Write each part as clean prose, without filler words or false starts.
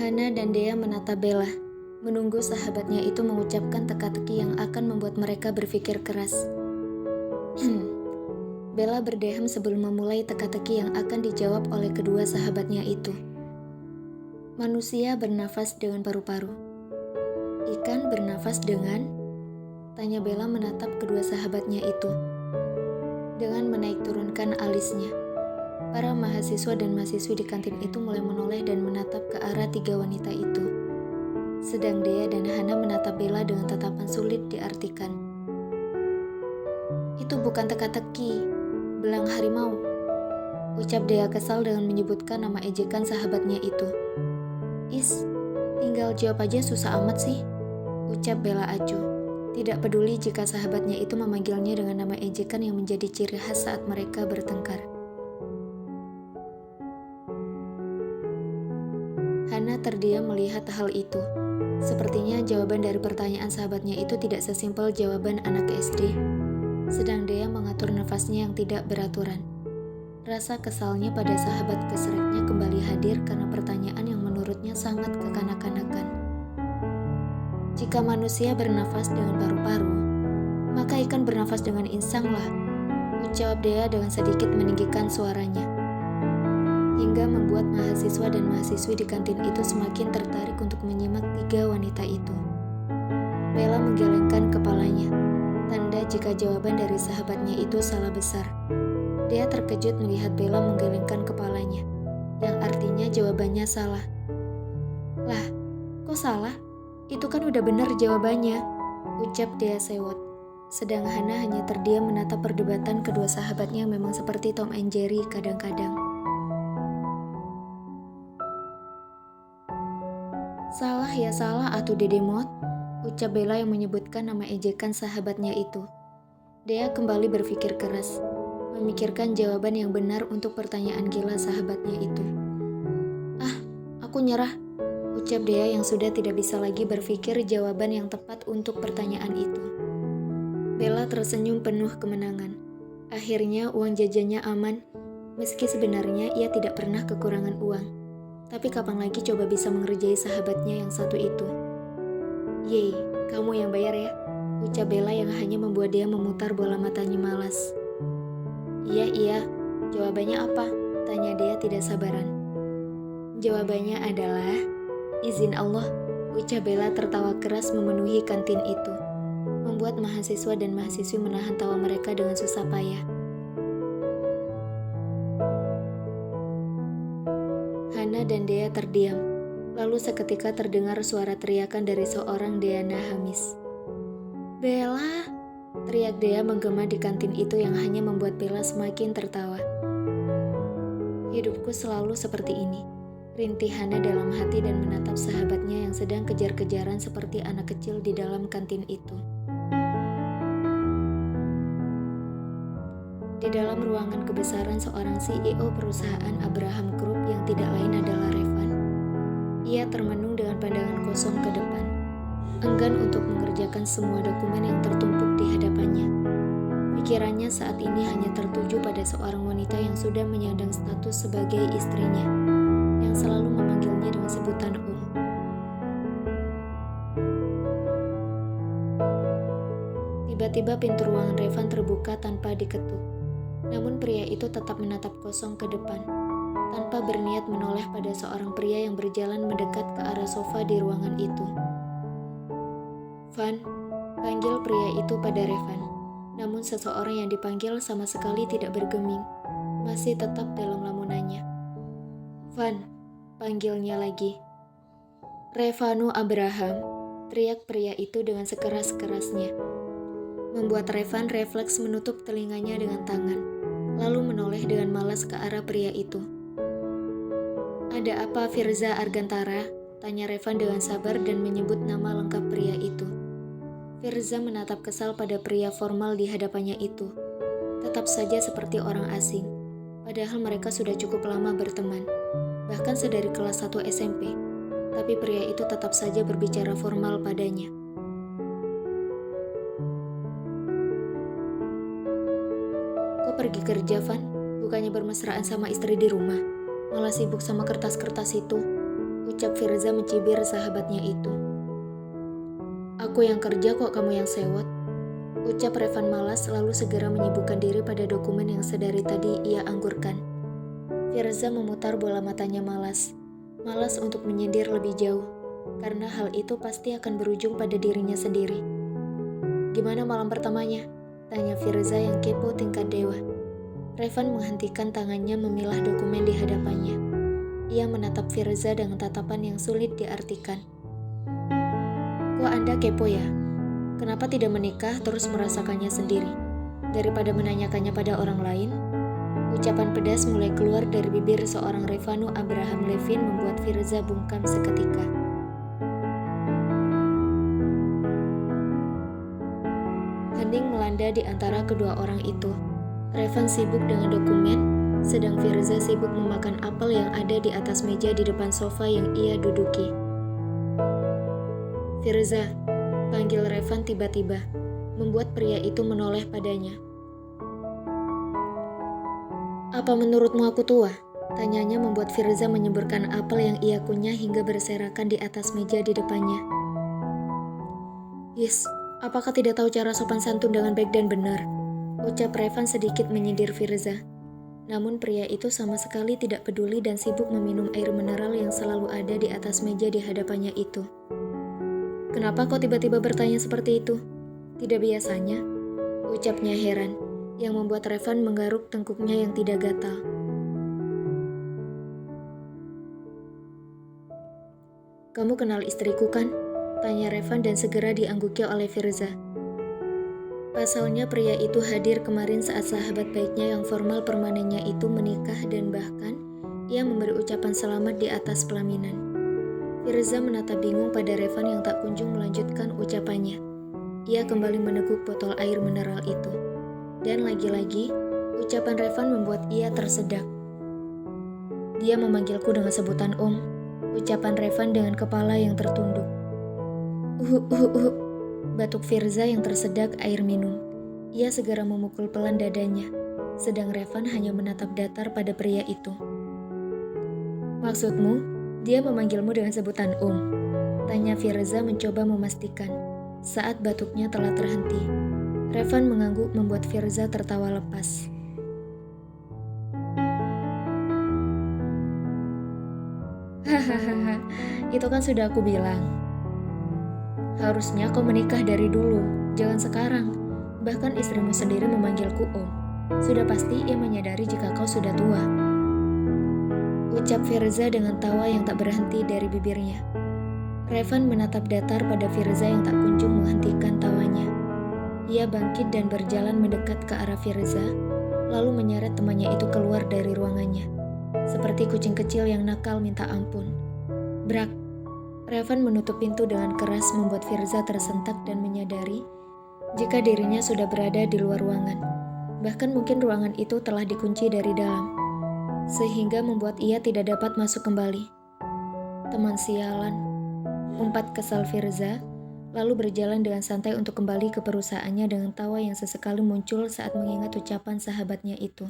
Hana dan Dea menatap Bella, menunggu sahabatnya itu mengucapkan teka-teki yang akan membuat mereka berpikir keras. Bella berdehem sebelum memulai teka-teki yang akan dijawab oleh kedua sahabatnya itu. Manusia bernafas dengan paru-paru. Ikan bernafas dengan? Tanya Bella menatap kedua sahabatnya itu. Dengan menaik turunkan alisnya. Para mahasiswa dan mahasiswi di kantin itu mulai menoleh dan menatap ke arah tiga wanita itu. Sedang Dea dan Hana menatap Bella dengan tatapan sulit diartikan. Itu bukan teka-teki, belang harimau. Ucap Dea kesal dengan menyebutkan nama ejekan sahabatnya itu. Is, tinggal jawab aja susah amat sih, ucap Bella acuh. Tidak peduli jika sahabatnya itu memanggilnya dengan nama ejekan yang menjadi ciri khas saat mereka bertengkar. Hana terdiam melihat hal itu. Sepertinya jawaban dari pertanyaan sahabatnya itu tidak sesimpel jawaban anak SD. Sedang Dea mengatur nafasnya yang tidak beraturan. Rasa kesalnya pada sahabat kesreknya kembali hadir karena pertanyaan yang menurutnya sangat kekanak-kanakan. Jika manusia bernafas dengan paru-paru, maka ikan bernafas dengan insang lah, ucap Dea dengan sedikit meninggikan suaranya. Hingga membuat mahasiswa dan mahasiswi di kantin itu semakin tertarik untuk menyimak tiga wanita itu. Bella menggelengkan kepalanya, tanda jika jawaban dari sahabatnya itu salah besar. Dia terkejut melihat Bella menggelengkan kepalanya, yang artinya jawabannya salah. Lah, kok salah? Itu kan udah benar jawabannya, ucap Dea sewot. Sedang Hana hanya terdiam menatap perdebatan kedua sahabatnya yang memang seperti Tom and Jerry kadang-kadang. Salah ya salah atuh Dede Mot, ucap Bella yang menyebutkan nama ejekan sahabatnya itu. Dea kembali berpikir keras, memikirkan jawaban yang benar untuk pertanyaan gila sahabatnya itu. Ah, aku nyerah, ucap Dea yang sudah tidak bisa lagi berpikir jawaban yang tepat untuk pertanyaan itu. Bella tersenyum penuh kemenangan. Akhirnya uang jajannya aman, meski sebenarnya ia tidak pernah kekurangan uang. Tapi kapan lagi coba bisa mengerjai sahabatnya yang satu itu? Yeay, kamu yang bayar ya, ucap Bella yang hanya membuat dia memutar bola matanya malas. Iya, jawabannya apa? Tanya dia tidak sabaran. Jawabannya adalah, izin Allah, ucap Bella tertawa keras memenuhi kantin itu. Membuat mahasiswa dan mahasiswi menahan tawa mereka dengan susah payah. Hana dan Dea terdiam, lalu seketika terdengar suara teriakan dari seorang Deana Hamis. Bella! Teriak Dea menggema di kantin itu yang hanya membuat Bella semakin tertawa. Hidupku selalu seperti ini, rintih Hana dalam hati dan menatap sahabatnya yang sedang kejar-kejaran seperti anak kecil di dalam kantin itu. Di dalam ruangan kebesaran seorang CEO perusahaan Abraham Group yang tidak lain adalah Revan. Ia termenung dengan pandangan kosong ke depan, enggan untuk mengerjakan semua dokumen yang tertumpuk di hadapannya. Pikirannya saat ini hanya tertuju pada seorang wanita yang sudah menyandang status sebagai istrinya, yang selalu memanggilnya dengan sebutan Tiba-tiba pintu ruangan Revan terbuka tanpa diketuk. Namun pria itu tetap menatap kosong ke depan, tanpa berniat menoleh pada seorang pria yang berjalan mendekat ke arah sofa di ruangan itu. Van, panggil pria itu pada Revan. Namun seseorang yang dipanggil sama sekali tidak bergeming, masih tetap dalam lamunannya. Van, panggilnya lagi. Revanu Abraham, teriak pria itu dengan sekeras-kerasnya. Membuat Revan refleks menutup telinganya dengan tangan, lalu menoleh dengan malas ke arah pria itu. Ada apa Firza Argantara? Tanya Revan dengan sabar dan menyebut nama lengkap pria itu. Firza menatap kesal pada pria formal di hadapannya itu. Tetap saja seperti orang asing, padahal mereka sudah cukup lama berteman, bahkan sedari kelas 1 SMP. Tapi pria itu tetap saja berbicara formal padanya. Kok pergi kerja, Van? Bukannya bermesraan sama istri di rumah, malah sibuk sama kertas-kertas itu, ucap Firza mencibir sahabatnya itu. Aku yang kerja kok kamu yang sewot, ucap Revan malas lalu segera menyibukkan diri pada dokumen yang sedari tadi ia anggurkan. Firza memutar bola matanya malas untuk menyindir lebih jauh, karena hal itu pasti akan berujung pada dirinya sendiri. Gimana malam pertamanya? Tanya Firza yang kepo tingkat dewa. Revan menghentikan tangannya memilah dokumen di hadapannya. Ia menatap Firza dengan tatapan yang sulit diartikan. Kok Anda kepo ya? Kenapa tidak menikah terus merasakannya sendiri? Daripada menanyakannya pada orang lain? Ucapan pedas mulai keluar dari bibir seorang Revanu Abraham Levin membuat Firza bungkam seketika. Hening melanda di antara kedua orang itu. Revan sibuk dengan dokumen, sedang Firza sibuk memakan apel yang ada di atas meja di depan sofa yang ia duduki. Firza, panggil Revan tiba-tiba, membuat pria itu menoleh padanya. Apa menurutmu aku tua? Tanyanya membuat Firza menyemburkan apel yang ia kunyah hingga berserakan di atas meja di depannya. Yes, apakah tidak tahu cara sopan santun dengan baik dan benar? Ucap Revan sedikit menyindir Firza. Namun pria itu sama sekali tidak peduli dan sibuk meminum air mineral yang selalu ada di atas meja di hadapannya itu. Kenapa kau tiba-tiba bertanya seperti itu? Tidak biasanya, ucapnya heran, yang membuat Revan menggaruk tengkuknya yang tidak gatal. Kamu kenal istriku kan? Tanya Revan dan segera diangguki oleh Firza. Pasalnya pria itu hadir kemarin saat sahabat baiknya yang formal permanennya itu menikah dan bahkan ia memberi ucapan selamat di atas pelaminan. Firza menatap bingung pada Revan yang tak kunjung melanjutkan ucapannya. Ia kembali meneguk botol air mineral itu. Dan lagi-lagi, ucapan Revan membuat ia tersedak. Dia memanggilku dengan sebutan Om, ucapan Revan dengan kepala yang tertunduk. Batuk Firza yang tersedak air minum. Ia segera memukul pelan dadanya, sedang Revan hanya menatap datar pada pria itu. Maksudmu, dia memanggilmu dengan sebutan Om? Tanya Firza mencoba memastikan, saat batuknya telah terhenti. Revan mengangguk membuat Firza tertawa lepas. Hahaha, itu kan sudah aku bilang. Harusnya kau menikah dari dulu, jangan sekarang. Bahkan istrimu sendiri memanggilku Om. Sudah pasti ia menyadari jika kau sudah tua. Ucap Firza dengan tawa yang tak berhenti dari bibirnya. Revan menatap datar pada Firza yang tak kunjung menghentikan tawanya. Ia bangkit dan berjalan mendekat ke arah Firza, lalu menyeret temannya itu keluar dari ruangannya. Seperti kucing kecil yang nakal minta ampun. Brak! Revan menutup pintu dengan keras membuat Firza tersentak dan menyadari jika dirinya sudah berada di luar ruangan. Bahkan mungkin ruangan itu telah dikunci dari dalam, sehingga membuat ia tidak dapat masuk kembali. Teman sialan, umpat kesal Firza, lalu berjalan dengan santai untuk kembali ke perusahaannya dengan tawa yang sesekali muncul saat mengingat ucapan sahabatnya itu.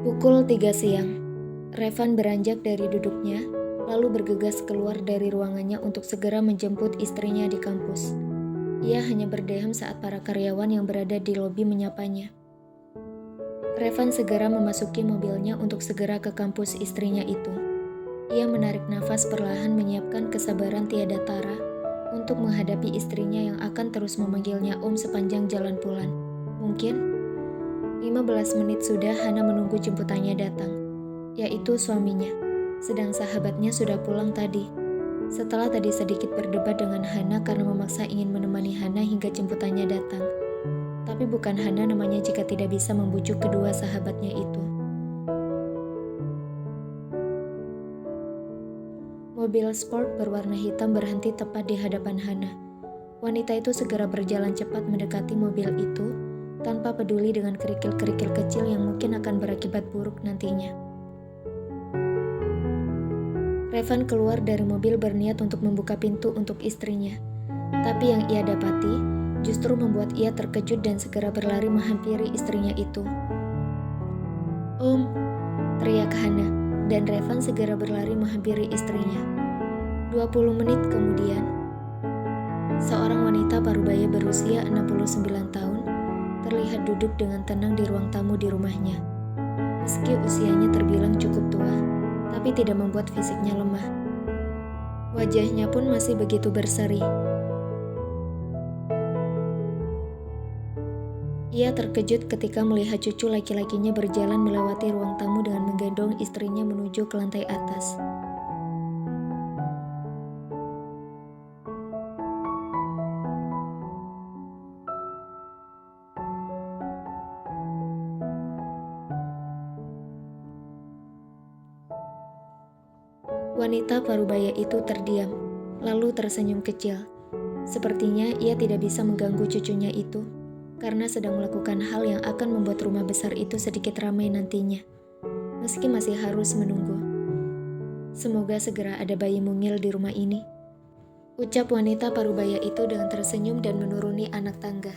Pukul 3 siang, Revan beranjak dari duduknya, lalu bergegas keluar dari ruangannya untuk segera menjemput istrinya di kampus. Ia hanya berdiam saat para karyawan yang berada di lobi menyapanya. Revan segera memasuki mobilnya untuk segera ke kampus istrinya itu. Ia menarik nafas perlahan menyiapkan kesabaran tiada tara untuk menghadapi istrinya yang akan terus memanggilnya Om sepanjang jalan pulang. Mungkin 15 menit sudah Hana menunggu jemputannya datang, yaitu suaminya, sedang sahabatnya sudah pulang tadi. Setelah tadi sedikit berdebat dengan Hana karena memaksa ingin menemani Hana hingga jemputannya datang. Tapi bukan Hana namanya jika tidak bisa membujuk kedua sahabatnya itu. Mobil sport berwarna hitam berhenti tepat di hadapan Hana. Wanita itu segera berjalan cepat mendekati mobil itu, tanpa peduli dengan kerikil-kerikil kecil yang mungkin akan berakibat buruk nantinya. Revan keluar dari mobil berniat untuk membuka pintu untuk istrinya. Tapi yang ia dapati justru membuat ia terkejut dan segera berlari menghampiri istrinya itu. "Om!" teriak Hana, dan Revan segera berlari menghampiri istrinya. 20 menit kemudian, seorang wanita parubaya berusia 69 tahun terlihat duduk dengan tenang di ruang tamu di rumahnya. Meski usianya terbilang cukup tua, tapi tidak membuat fisiknya lemah. Wajahnya pun masih begitu berseri. Ia terkejut ketika melihat cucu laki-lakinya berjalan melewati ruang tamu dengan menggendong istrinya menuju ke lantai atas. Wanita parubaya itu terdiam, lalu tersenyum kecil. Sepertinya ia tidak bisa mengganggu cucunya itu, karena sedang melakukan hal yang akan membuat rumah besar itu sedikit ramai nantinya. Meski masih harus menunggu. Semoga segera ada bayi mungil di rumah ini. Ucap wanita parubaya itu dengan tersenyum dan menuruni anak tangga.